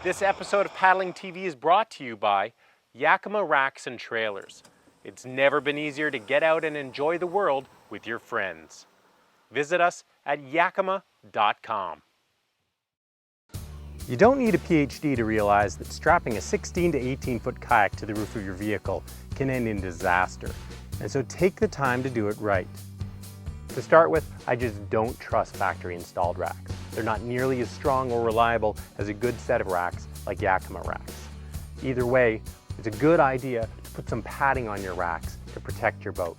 This episode of Paddling TV is brought to you by Yakima Racks and Trailers. It's never been easier to get out and enjoy the world with your friends. Visit us at yakima.com. You don't need a PhD to realize that strapping a 16 to 18 foot kayak to the roof of your vehicle can end in disaster. And so take the time to do it right. To start with, I just don't trust factory installed racks. They're not nearly as strong or reliable as a good set of racks like Yakima racks. Either way, it's a good idea to put some padding on your racks to protect your boat.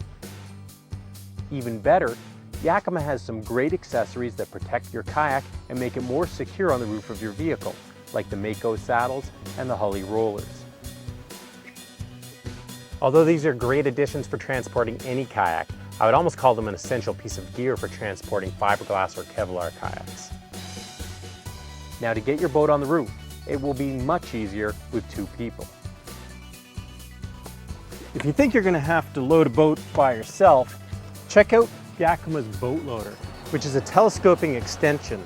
Even better, Yakima has some great accessories that protect your kayak and make it more secure on the roof of your vehicle, like the Mako saddles and the Hully rollers. Although these are great additions for transporting any kayak, I would almost call them an essential piece of gear for transporting fiberglass or Kevlar kayaks. Now, to get your boat on the roof, it will be much easier with two people. If you think you're going to have to load a boat by yourself, check out Yakima's boat loader, which is a telescoping extension.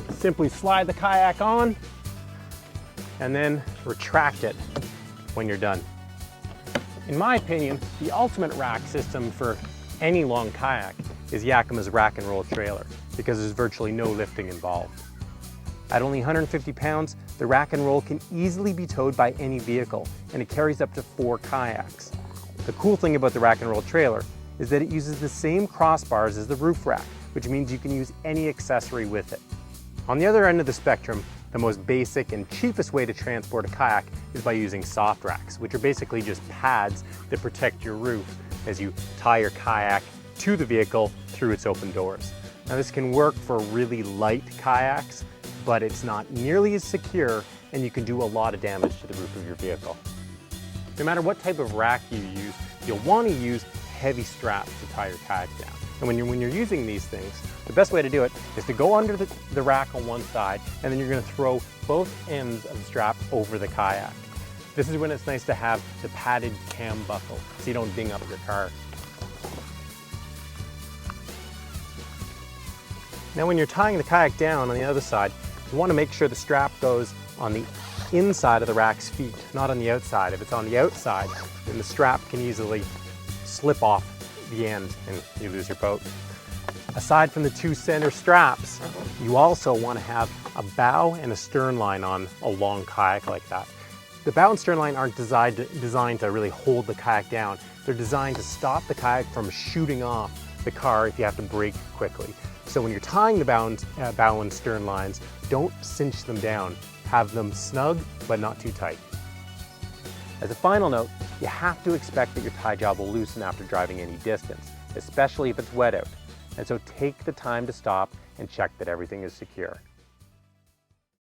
Simply slide the kayak on and then retract it when you're done. In my opinion, the ultimate rack system for any long kayak is Yakima's rack and roll trailer, because there's virtually no lifting involved. At only 150 pounds, the rack and roll can easily be towed by any vehicle, and it carries up to 4 kayaks. The cool thing about the rack and roll trailer is that it uses the same crossbars as the roof rack, which means you can use any accessory with it. On the other end of the spectrum, the most basic and cheapest way to transport a kayak is by using soft racks, which are basically just pads that protect your roof as you tie your kayak to the vehicle through its open doors. Now, this can work for really light kayaks, but it's not nearly as secure, and you can do a lot of damage to the roof of your vehicle. No matter what type of rack you use, you'll want to use heavy straps to tie your kayak down. And when you're using these things, the best way to do it is to go under the rack on one side, and then you're going to throw both ends of the strap over the kayak. This is when it's nice to have the padded cam buckle, so you don't ding up your car. Now, when you're tying the kayak down on the other side, you want to make sure the strap goes on the inside of the rack's feet, not on the outside. If it's on the outside, then the strap can easily slip off the end and you lose your boat. Aside from the 2 center straps, you also want to have a bow and a stern line on a long kayak like that. The bow and stern line aren't designed to really hold the kayak down. They're designed to stop the kayak from shooting off the car if you have to brake quickly. So when you're tying the bow and stern lines, don't cinch them down. Have them snug, but not too tight. As a final note, you have to expect that your tie job will loosen after driving any distance, especially if it's wet out. And so take the time to stop and check that everything is secure.